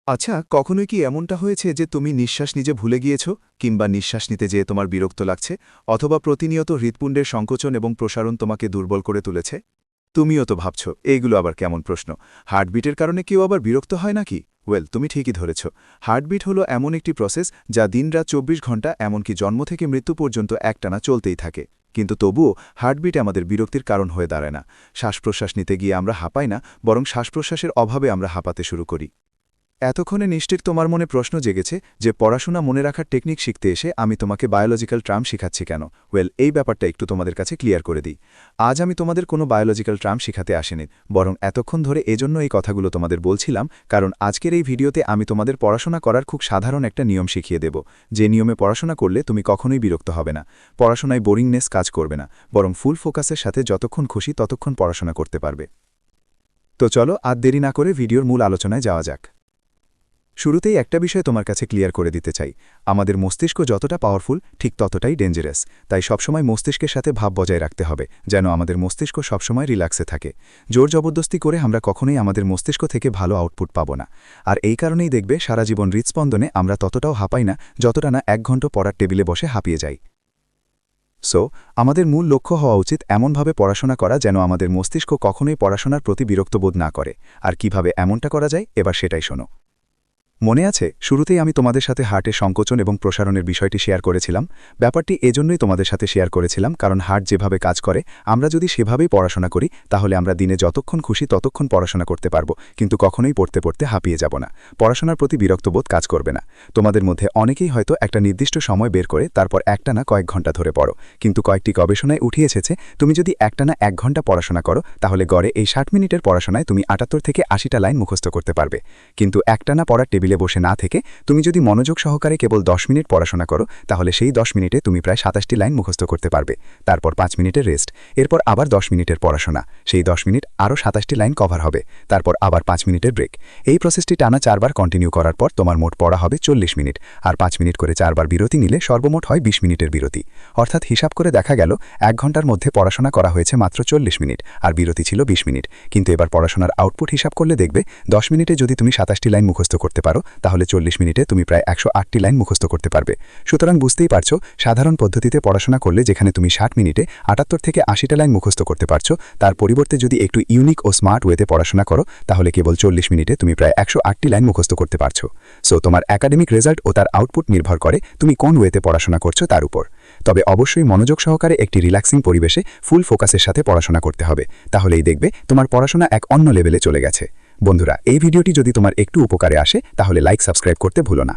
আচ্ছা, কখনোই কি এমনটা হয়েছে যে তুমি নিঃশ্বাস নিজে ভুলে গিয়েছ, কিংবা নিঃশ্বাস নিতে যেয়ে তোমার বিরক্ত লাগছে, অথবা প্রতিনিয়ত হৃৎপুণ্ডের সংকোচন এবং প্রসারণ তোমাকে দুর্বল করে তুলেছে? তুমিও তো ভাবছ, এইগুলো আবার কেমন প্রশ্ন? হার্টবিটের কারণে কেউ আবার বিরক্ত হয় নাকি? তুমি ঠিকই ধরেছ। হার্টবিট হলো এমন একটি প্রসেস যা দিনরাত ২৪ ঘণ্টা, এমনকি জন্ম থেকে মৃত্যু পর্যন্ত একটানা চলতেই থাকে। কিন্তু তবুও হার্টবিট আমাদের বিরক্তির কারণ হয়ে দাঁড়ায় না। শ্বাসপ্রশ্বাস নিতে গিয়ে আমরা হাঁপাই না, বরং শ্বাসপ্রশ্বাসের অভাবে আমরা হাঁপাতে শুরু করি। এতক্ষণে নিশ্চিত তোমার মনে প্রশ্ন জেগেছে যে পড়াশোনা মনে রাখার টেকনিক শিখতে এসে আমি তোমাকে বায়োলজিক্যাল ট্রাম শিখাচ্ছি কেন। এই ব্যাপারটা একটু তোমাদের কাছে ক্লিয়ার করে দিই। আজ আমি তোমাদের কোনো বায়োলজিক্যাল ট্রাম শিখাতে আসিনি, বরং এতক্ষণ ধরে এজন্য এই কথাগুলো তোমাদের বলছিলাম কারণ আজকের এই ভিডিওতে আমি তোমাদের পড়াশোনা করার খুব সাধারণ একটা নিয়ম শিখিয়ে দেব, যে নিয়মে পড়াশোনা করলে তুমি কখনোই বিরক্ত হবে না, পড়াশোনায় বোরিংনেস কাজ করবে না, বরং ফুল ফোকাসের সাথে যতক্ষণ খুশি ততক্ষণ পড়াশোনা করতে পারবে। তো চলো আর দেরি না করে ভিডিওর মূল আলোচনায় যাওয়া যাক। শুরুতেই একটা বিষয় তোমার কাছে ক্লিয়ার করে দিতে চাই, আমাদের মস্তিষ্ক যতটা পাওয়ারফুল ঠিক ততটাই ডেঞ্জারাস। তাই সবসময় মস্তিষ্কের সাথে ভাব বজায় রাখতে হবে, যেন আমাদের মস্তিষ্ক সবসময় রিল্যাক্সে থাকে। জোর জবরদস্তি করে আমরা কখনোই আমাদের মস্তিষ্ক থেকে ভালো আউটপুট পাবো না। আর এই কারণেই দেখবে সারা জীবন হৃৎস্পন্দনে আমরা ততটাও হাঁপাই না, যতটা না ১ ঘন্টা পড়ার টেবিলে বসে হাঁপিয়ে যাই। আমাদের মূল লক্ষ্য হওয়া উচিত এমনভাবে পড়াশোনা করা যেন আমাদের মস্তিষ্ক কখনোই পড়াশোনার প্রতি বিরক্তবোধ না করে। আর কিভাবে এমনটা করা যায়, এবার সেটাই শোনো। মনে আছে, শুরুতেই আমি তোমাদের সাথে হার্টের সংকোচন এবং প্রসারণের বিষয়টি শেয়ার করেছিলাম। ব্যাপারটি এজন্যই তোমাদের সাথে শেয়ার করেছিলাম কারণ হার্ট যেভাবে কাজ করে, আমরা যদি সেভাবেই পড়াশোনা করি তাহলে আমরা দিনে যতক্ষণ খুশি ততক্ষণ পড়াশোনা করতে পারব, কিন্তু কখনোই পড়তে পড়তে হাঁপিয়ে যাব না, পড়াশোনার প্রতি বিরক্তবোধ কাজ করবে না। তোমাদের মধ্যে অনেকেই হয়তো একটা নির্দিষ্ট সময় বের করে তারপর একটানা কয়েক ঘন্টা ধরে পড়ো, কিন্তু কয়েকটি গবেষণায় উঠে এসেছে তুমি যদি একটানা ১ ঘন্টা পড়াশোনা করো তাহলে গড়ে এই ৬০ মিনিটের পড়াশোনায় তুমি ৭৮ থেকে ৮০টা লাইন মুখস্থ করতে পারবে। কিন্তু একটানা পড়ার টেবিলে বসে না থেকে তুমি যদি মনোযোগ সহকারে কেবল ১০ মিনিট পড়াশোনা করো তাহলে সেই ১০ মিনিটে তুমি প্রায় ২৭টি লাইন মুখস্থ করতে পারবে। তারপর ৫ মিনিটের রেস্ট, এরপর আবার ১০ মিনিটের পড়াশোনা, সেই ১০ মিনিট আরও ২৭টি লাইন কভার হবে, তারপর আবার ৫ মিনিটের ব্রেক। এই প্রসেসটি টানা ৪ বার কন্টিনিউ করার পর তোমার মোট পড়া হবে ৪০ মিনিট, আর ৫ মিনিট করে ৪ বার বিরতি নিলে সর্বমোট হয় ২০ মিনিটের বিরতি। অর্থাৎ হিসাব করে দেখা গেল ১ ঘন্টার মধ্যে পড়াশোনা করা হয়েছে মাত্র ৪০ মিনিট, আর বিরতি ছিল ২০ মিনিট। কিন্তু এবার পড়াশোনার আউটপুট হিসাব করলে দেখবে ১০ মিনিটে যদি তুমি ২৭টি লাইন মুখস্থ করতে পারো তাহলে ৪০ মিনিটে তুমি প্রায় ১০৮টি লাইন মুখস্থ করতে পারবে। সুতরাং বুঝতেই পারছো, সাধারণ পদ্ধতিতে পড়াশোনা করলে যেখানে তুমি ৬০ মিনিটে ৭৮ থেকে ৮০টা লাইন মুখস্থ করতে পারছো, তার পরিবর্তে যদি একটু ইউনিক ও স্মার্ট ওয়েতে পড়াশোনা করো তাহলে কেবল ৪০ মিনিটে তুমি প্রায় ১০৮টি লাইন মুখস্থ করতে পারছো। তোমার একাডেমিক রেজাল্ট ও তার আউটপুট নির্ভর করে তুমি কোন ওয়েতে পড়াশোনা করছো তার উপর। তবে অবশ্যই মনোযোগ সহকারে একটি রিল্যাক্সিং পরিবেশে ফুল ফোকাসের সাথে পড়াশোনা করতে হবে, তাহলেই দেখবে তোমার পড়াশোনা এক অন্য লেভেলে চলে গেছে। বন্ধুরা, এই ভিডিওটি যদি তোমার একটু উপকারে আসে তাহলে লাইক সাবস্ক্রাইব করতে ভুলো না।